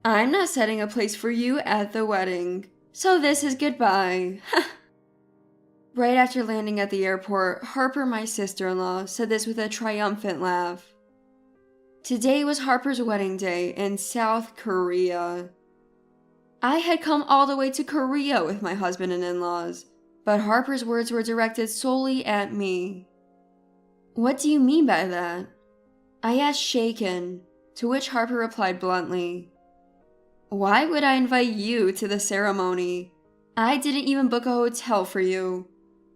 I'm not setting a place for you at the wedding, so this is goodbye. Right after landing at the airport, Harper, my sister-in-law, said this with a triumphant laugh. Today was Harper's wedding day in South Korea. I had come all the way to Korea with my husband and in-laws, but Harper's words were directed solely at me. What do you mean by that? I asked shaken, to which Harper replied bluntly, Why would I invite you to the ceremony? I didn't even book a hotel for you.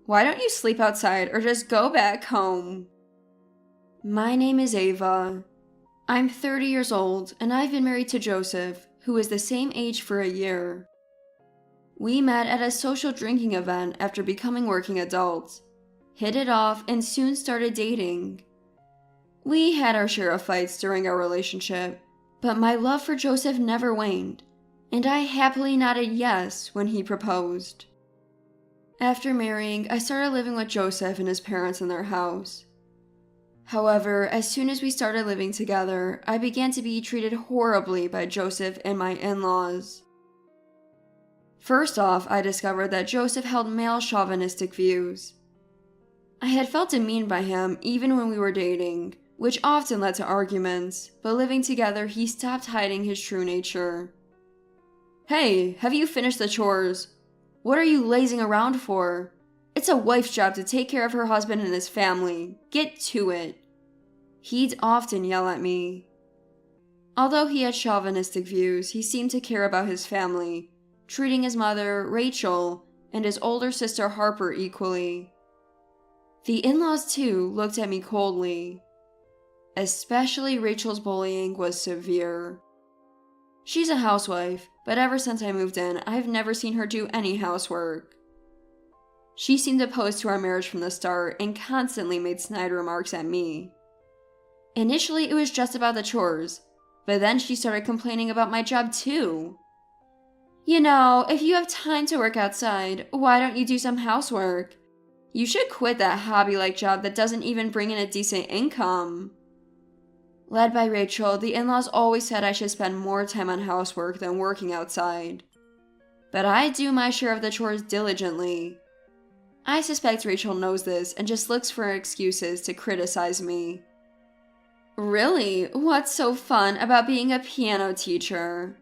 Why don't you sleep outside or just go back home? My name is Ava. I'm 30 years old and I've been married to Joseph, who is the same age for a year. We met at a social drinking event after becoming working adults, hit it off, and soon started dating. We had our share of fights during our relationship, but my love for Joseph never waned, and I happily nodded yes when he proposed. After marrying, I started living with Joseph and his parents in their house. However, as soon as we started living together, I began to be treated horribly by Joseph and my in-laws. First off, I discovered that Joseph held male chauvinistic views. I had felt demeaned by him even when we were dating, which often led to arguments, but living together he stopped hiding his true nature. Hey, have you finished the chores? What are you lazing around for? It's a wife's job to take care of her husband and his family. Get to it. He'd often yell at me. Although he had chauvinistic views, he seemed to care about his family, treating his mother, Rachel, and his older sister Harper equally. The in-laws, too, looked at me coldly. Especially Rachel's bullying was severe. She's a housewife, but ever since I moved in, I've never seen her do any housework. She seemed opposed to our marriage from the start and constantly made snide remarks at me. Initially, it was just about the chores, but then she started complaining about my job too. You know, if you have time to work outside, why don't you do some housework? You should quit that hobby-like job that doesn't even bring in a decent income. Led by Rachel, the in-laws always said I should spend more time on housework than working outside. But I do my share of the chores diligently. I suspect Rachel knows this and just looks for excuses to criticize me. Really, what's so fun about being a piano teacher?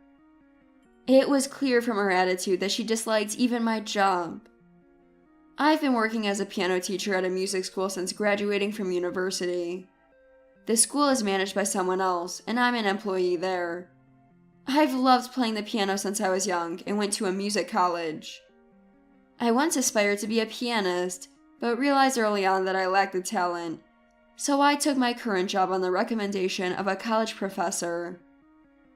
It was clear from her attitude that she disliked even my job. I've been working as a piano teacher at a music school since graduating from university. The school is managed by someone else, and I'm an employee there. I've loved playing the piano since I was young and went to a music college. I once aspired to be a pianist, but realized early on that I lacked the talent, so I took my current job on the recommendation of a college professor.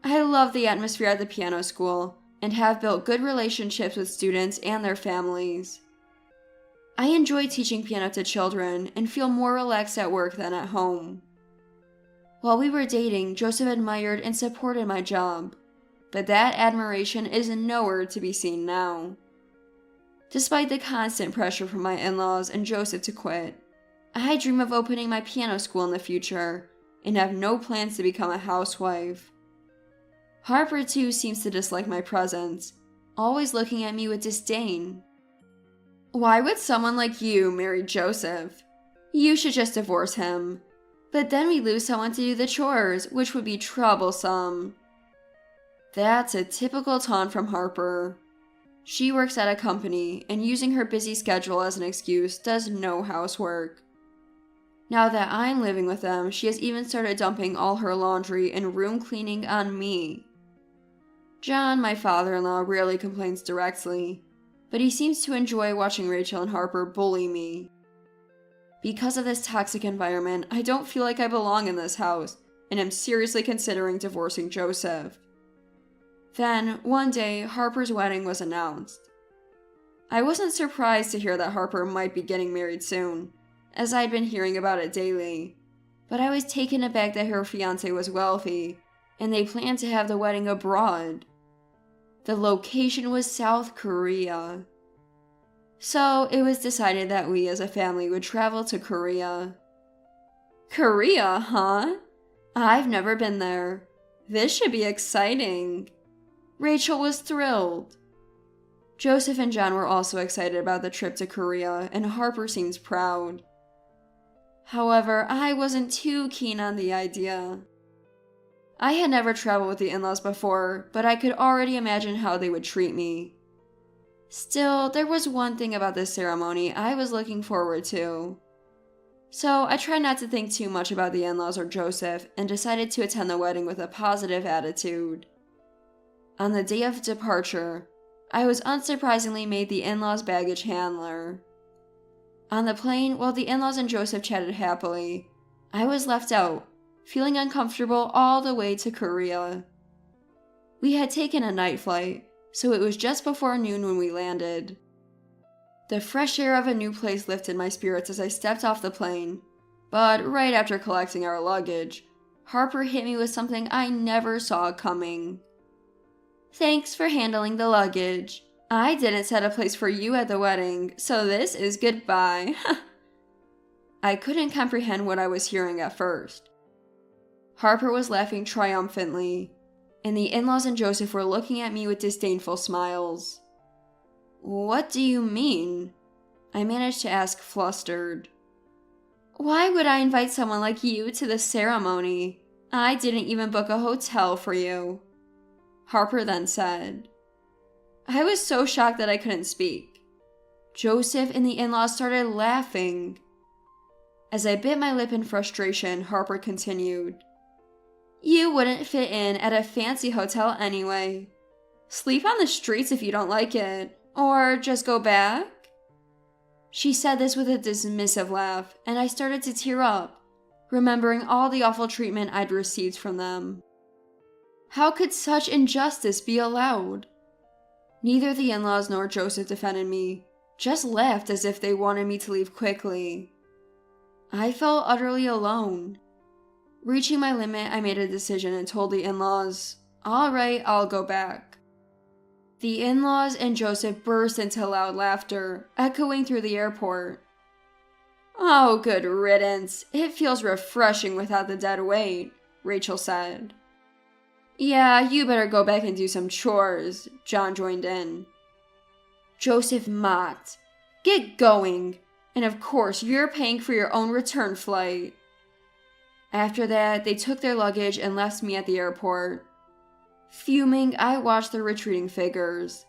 I love the atmosphere at the piano school and have built good relationships with students and their families. I enjoy teaching piano to children and feel more relaxed at work than at home. While we were dating, Joseph admired and supported my job, but that admiration is nowhere to be seen now. Despite the constant pressure from my in-laws and Joseph to quit, I dream of opening my piano school in the future and have no plans to become a housewife. Harper too seems to dislike my presence, always looking at me with disdain. Why would someone like you marry Joseph? You should just divorce him. But then we lose someone to do the chores, which would be troublesome. That's a typical taunt from Harper. She works at a company, and using her busy schedule as an excuse, does no housework. Now that I'm living with them, she has even started dumping all her laundry and room cleaning on me. John, my father-in-law, rarely complains directly, but he seems to enjoy watching Rachel and Harper bully me. Because of this toxic environment, I don't feel like I belong in this house, and am seriously considering divorcing Joseph. Then, one day, Harper's wedding was announced. I wasn't surprised to hear that Harper might be getting married soon, as I'd been hearing about it daily, but I was taken aback that her fiancé was wealthy, and they planned to have the wedding abroad. The location was South Korea. So, it was decided that we as a family would travel to Korea. Korea, huh? I've never been there. This should be exciting. Rachel was thrilled. Joseph and John were also excited about the trip to Korea, and Harper seemed proud. However, I wasn't too keen on the idea. I had never traveled with the in-laws before, but I could already imagine how they would treat me. Still, there was one thing about this ceremony I was looking forward to. So I tried not to think too much about the in-laws or Joseph and decided to attend the wedding with a positive attitude. On the day of departure, I was unsurprisingly made the in-laws' baggage handler. On the plane, while the in-laws and Joseph chatted happily, I was left out, feeling uncomfortable all the way to Korea. We had taken a night flight, so it was just before noon when we landed. The fresh air of a new place lifted my spirits as I stepped off the plane, but right after collecting our luggage, Harper hit me with something I never saw coming. "Thanks for handling the luggage. I didn't set a place for you at the wedding, so this is goodbye." I couldn't comprehend what I was hearing at first. Harper was laughing triumphantly, and the in-laws and Joseph were looking at me with disdainful smiles. "What do you mean?" I managed to ask, flustered. "Why would I invite someone like you to the ceremony? I didn't even book a hotel for you," Harper then said. I was so shocked that I couldn't speak. Joseph and the in-laws started laughing. As I bit my lip in frustration, Harper continued. "You wouldn't fit in at a fancy hotel anyway. Sleep on the streets if you don't like it, or just go back." She said this with a dismissive laugh, and I started to tear up, remembering all the awful treatment I'd received from them. How could such injustice be allowed? Neither the in-laws nor Joseph defended me, just laughed as if they wanted me to leave quickly. I felt utterly alone. Reaching my limit, I made a decision and told the in-laws, "All right, I'll go back." The in-laws and Joseph burst into loud laughter, echoing through the airport. "Oh, good riddance. It feels refreshing without the dead weight," Rachel said. "Yeah, you better go back and do some chores," John joined in. Joseph mocked. "Get going! And of course, you're paying for your own return flight." After that, they took their luggage and left me at the airport. Fuming, I watched the retreating figures.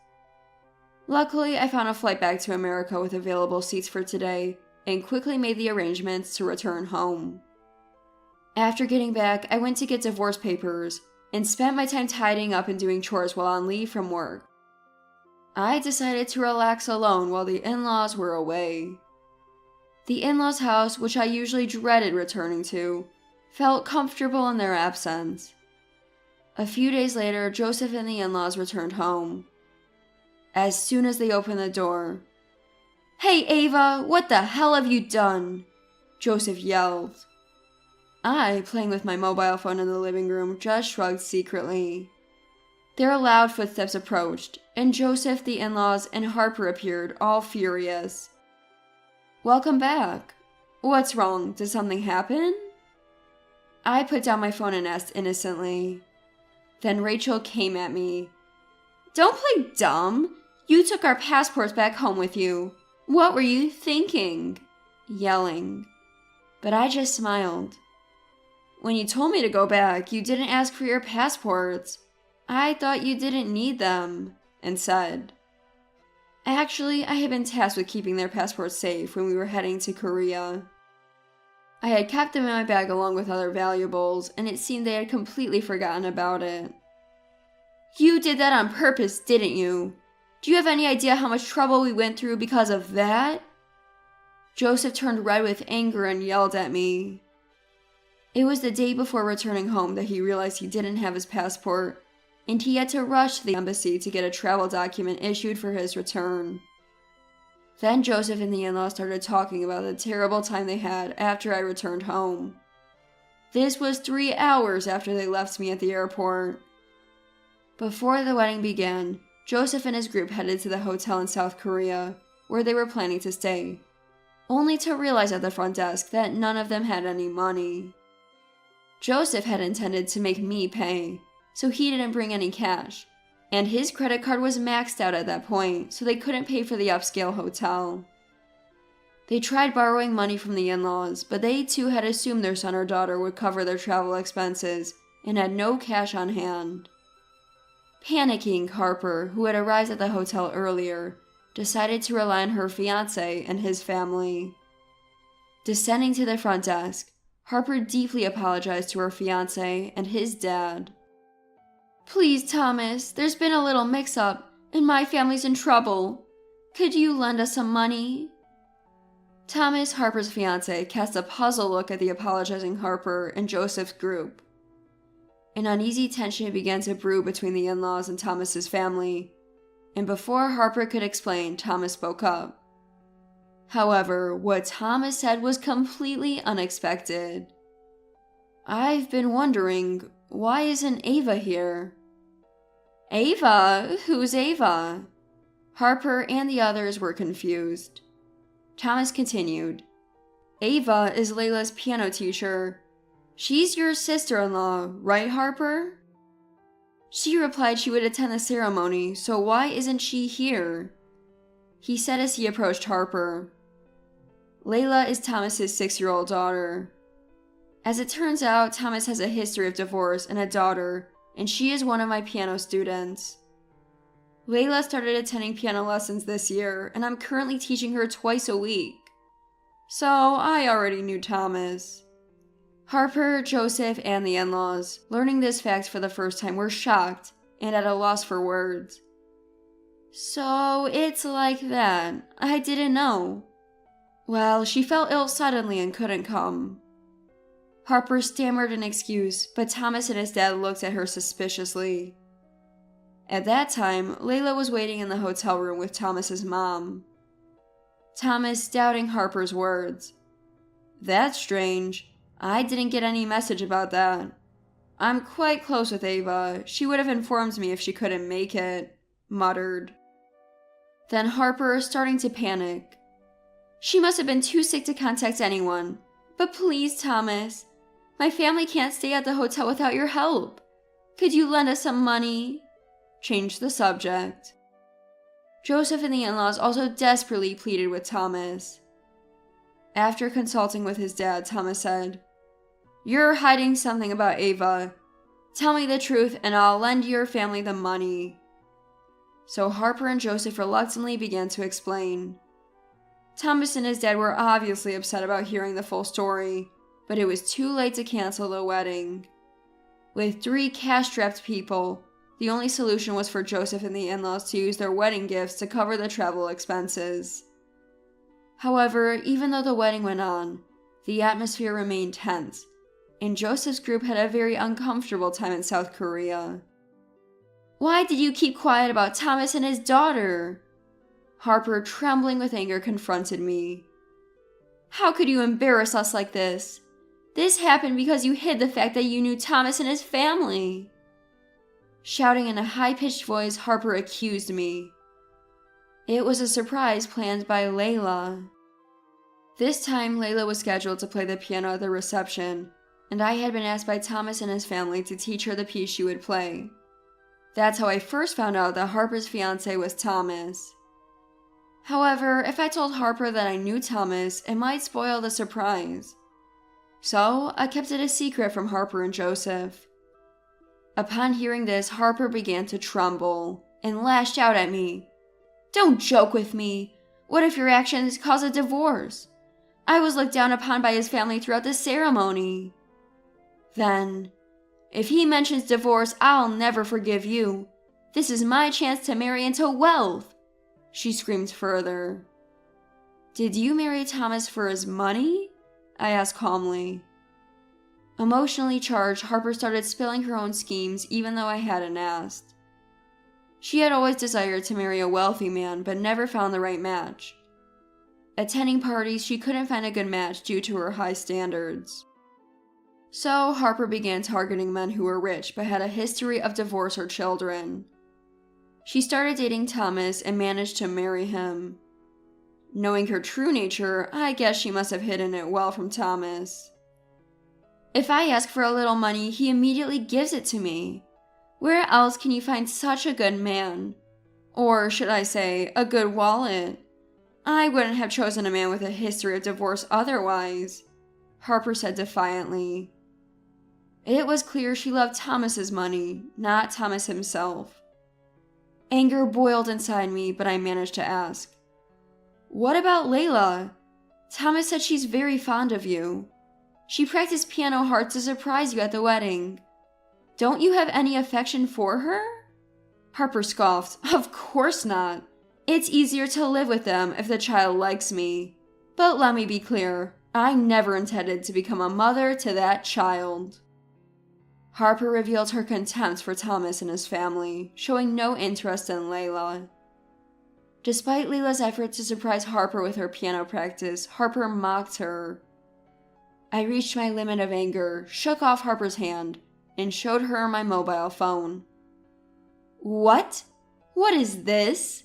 Luckily, I found a flight back to America with available seats for today and quickly made the arrangements to return home. After getting back, I went to get divorce papers and spent my time tidying up and doing chores while on leave from work. I decided to relax alone while the in-laws were away. The in-laws' house, which I usually dreaded returning to, felt comfortable in their absence. A few days later, Joseph and the in-laws returned home. As soon as they opened the door, "Hey Ava, what the hell have you done?" Joseph yelled. I, playing with my mobile phone in the living room, just shrugged secretly. Their loud footsteps approached, and Joseph, the in-laws, and Harper appeared, all furious. "Welcome back. What's wrong? Did something happen?" I put down my phone and asked innocently. Then Rachel came at me. "Don't play dumb. You took our passports back home with you. What were you thinking?" Yelling. But I just smiled. "When you told me to go back, you didn't ask for your passports. I thought you didn't need them," and said. Actually, I had been tasked with keeping their passports safe when we were heading to Korea. I had kept them in my bag along with other valuables, and it seemed they had completely forgotten about it. "You did that on purpose, didn't you? Do you have any idea how much trouble we went through because of that?" Joseph turned red with anger and yelled at me. It was the day before returning home that he realized he didn't have his passport, and he had to rush to the embassy to get a travel document issued for his return. Then Joseph and the in-laws started talking about the terrible time they had after I returned home. This was 3 hours after they left me at the airport. Before the wedding began, Joseph and his group headed to the hotel in South Korea, where they were planning to stay, only to realize at the front desk that none of them had any money. Joseph had intended to make me pay, so he didn't bring any cash, and his credit card was maxed out at that point, so they couldn't pay for the upscale hotel. They tried borrowing money from the in-laws, but they too had assumed their son or daughter would cover their travel expenses and had no cash on hand. Panicking, Harper, who had arrived at the hotel earlier, decided to rely on her fiancé and his family. Descending to the front desk, Harper deeply apologized to her fiancé and his dad. "Please, Thomas, there's been a little mix-up, and my family's in trouble. Could you lend us some money?" Thomas, Harper's fiancé, cast a puzzled look at the apologizing Harper and Joseph's group. An uneasy tension began to brew between the in-laws and Thomas's family, and before Harper could explain, Thomas spoke up. However, what Thomas said was completely unexpected. "I've been wondering, why isn't Ava here?" "Ava? Who's Ava?" Harper and the others were confused. Thomas continued, "Ava is Layla's piano teacher. She's your sister-in-law, right, Harper?" She replied she would attend the ceremony, so why isn't she here? He said as he approached Harper. Layla is Thomas's 6-year-old daughter. As it turns out, Thomas has a history of divorce and a daughter, and she is one of my piano students. Layla started attending piano lessons this year, and I'm currently teaching her twice a week. So I already knew Thomas. Harper, Joseph, and the in-laws, learning this fact for the first time, were shocked and at a loss for words. "So it's like that. I didn't know." "Well, she fell ill suddenly and couldn't come." Harper stammered an excuse, but Thomas and his dad looked at her suspiciously. At that time, Layla was waiting in the hotel room with Thomas's mom. Thomas, doubting Harper's words. "That's strange. I didn't get any message about that. I'm quite close with Ava. She would have informed me if she couldn't make it," muttered. Then Harper, starting to panic. "She must have been too sick to contact anyone. But please, Thomas, my family can't stay at the hotel without your help. Could you lend us some money?" Changed the subject. Joseph and the in-laws also desperately pleaded with Thomas. After consulting with his dad, Thomas said, "You're hiding something about Ava. Tell me the truth and I'll lend your family the money." So Harper and Joseph reluctantly began to explain. Thomas and his dad were obviously upset about hearing the full story, but it was too late to cancel the wedding. With 3 cash-strapped people, the only solution was for Joseph and the in-laws to use their wedding gifts to cover the travel expenses. However, even though the wedding went on, the atmosphere remained tense, and Joseph's group had a very uncomfortable time in South Korea. "Why did you keep quiet about Thomas and his daughter?" Harper, trembling with anger, confronted me. "How could you embarrass us like this? This happened because you hid the fact that you knew Thomas and his family." Shouting in a high-pitched voice, Harper accused me. It was a surprise planned by Layla. This time, Layla was scheduled to play the piano at the reception, and I had been asked by Thomas and his family to teach her the piece she would play. That's how I first found out that Harper's fiancé was Thomas. However, if I told Harper that I knew Thomas, it might spoil the surprise. So, I kept it a secret from Harper and Joseph. Upon hearing this, Harper began to tremble and lashed out at me. "Don't joke with me. What if your actions cause a divorce? I was looked down upon by his family throughout the ceremony." Then, "If he mentions divorce, I'll never forgive you. This is my chance to marry into wealth," she screamed further. "Did you marry Thomas for his money?" I asked calmly. Emotionally charged, Harper started spilling her own schemes even though I hadn't asked. She had always desired to marry a wealthy man, but never found the right match. Attending parties, she couldn't find a good match due to her high standards. So Harper began targeting men who were rich but had a history of divorce or children. She started dating Thomas and managed to marry him. Knowing her true nature, I guess she must have hidden it well from Thomas. If I ask for a little money, he immediately gives it to me. Where else can you find such a good man? Or should I say, a good wallet? I wouldn't have chosen a man with a history of divorce otherwise, Harper said defiantly. It was clear she loved Thomas's money, not Thomas himself. Anger boiled inside me, but I managed to ask, "What about Layla? Thomas said she's very fond of you. She practiced piano hard to surprise you at the wedding. Don't you have any affection for her?" Harper scoffed. Of course not. It's easier to live with them if the child likes me. But let me be clear, I never intended to become a mother to that child. Harper revealed her contempt for Thomas and his family, showing no interest in Layla. Despite Layla's effort to surprise Harper with her piano practice, Harper mocked her. I reached my limit of anger, shook off Harper's hand, and showed her my mobile phone. What? What is this?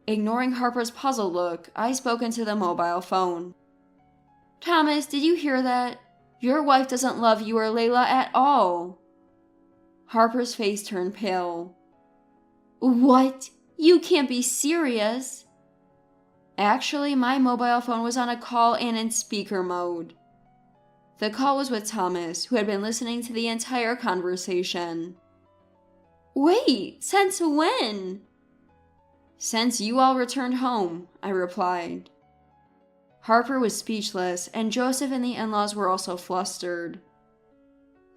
Ignoring Harper's puzzled look, I spoke into the mobile phone. Thomas, did you hear that? Your wife doesn't love you or Layla at all. Harper's face turned pale. What? You can't be serious. Actually, my mobile phone was on a call and in speaker mode. The call was with Thomas, who had been listening to the entire conversation. Wait, since when? Since you all returned home, I replied. Harper was speechless, and Joseph and the in-laws were also flustered.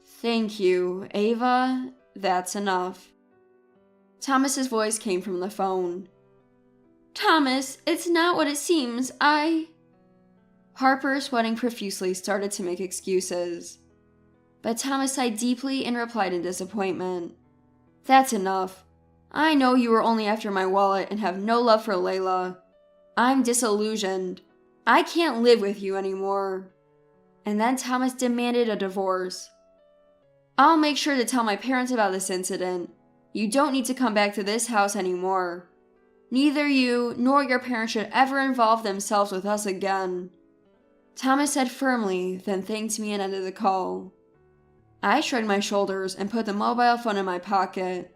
Thank you, Ava. That's enough. Thomas's voice came from the phone. Thomas, it's not what it seems. Harper, sweating profusely, started to make excuses. But Thomas sighed deeply and replied in disappointment. That's enough. I know you were only after my wallet and have no love for Layla. I'm disillusioned. I can't live with you anymore. And then Thomas demanded a divorce. I'll make sure to tell my parents about this incident. You don't need to come back to this house anymore. Neither you nor your parents should ever involve themselves with us again. Thomas said firmly, then thanked me and ended the call. I shrugged my shoulders and put the mobile phone in my pocket.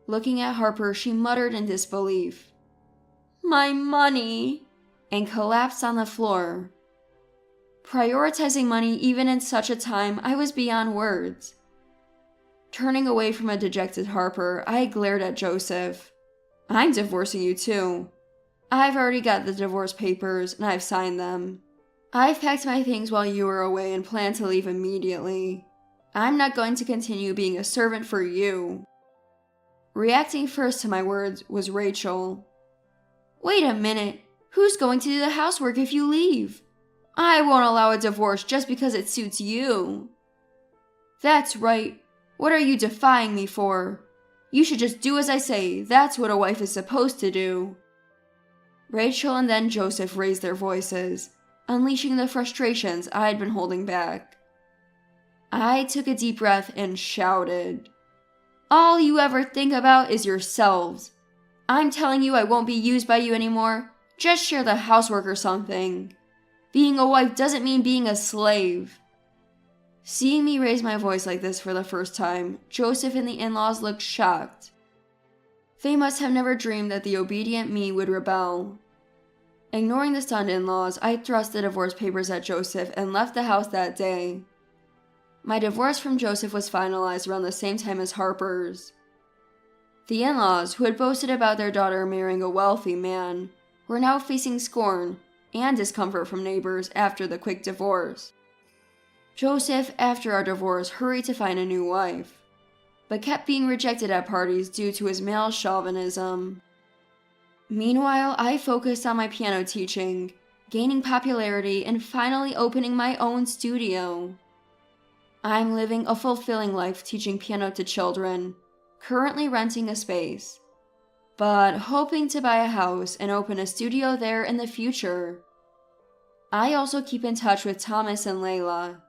Looking at Harper, she muttered in disbelief. My money! And collapsed on the floor. Prioritizing money even in such a time, I was beyond words. Turning away from a dejected Harper, I glared at Joseph. I'm divorcing you too. I've already got the divorce papers and I've signed them. I've packed my things while you were away and plan to leave immediately. I'm not going to continue being a servant for you. Reacting first to my words was Rachel. Wait a minute. Who's going to do the housework if you leave? I won't allow a divorce just because it suits you. That's right. What are you defying me for? You should just do as I say. That's what a wife is supposed to do. Rachel and then Joseph raised their voices, unleashing the frustrations I had been holding back. I took a deep breath and shouted. All you ever think about is yourselves. I'm telling you I won't be used by you anymore. Just share the housework or something. Being a wife doesn't mean being a slave. Seeing me raise my voice like this for the first time, Joseph and the in-laws looked shocked. They must have never dreamed that the obedient me would rebel. Ignoring the stunned in-laws, I thrust the divorce papers at Joseph and left the house that day. My divorce from Joseph was finalized around the same time as Harper's. The in-laws, who had boasted about their daughter marrying a wealthy man, were now facing scorn and discomfort from neighbors after the quick divorce. Joseph, after our divorce, hurried to find a new wife, but kept being rejected at parties due to his male chauvinism. Meanwhile, I focused on my piano teaching, gaining popularity, and finally opening my own studio. I'm living a fulfilling life teaching piano to children, currently renting a space, but hoping to buy a house and open a studio there in the future. I also keep in touch with Thomas and Layla.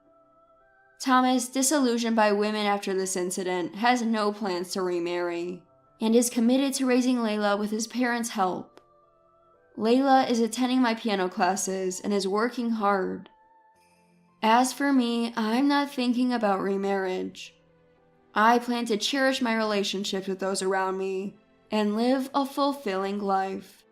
Thomas, disillusioned by women after this incident, has no plans to remarry, and is committed to raising Layla with his parents' help. Layla is attending my piano classes and is working hard. As for me, I'm not thinking about remarriage. I plan to cherish my relationships with those around me and live a fulfilling life.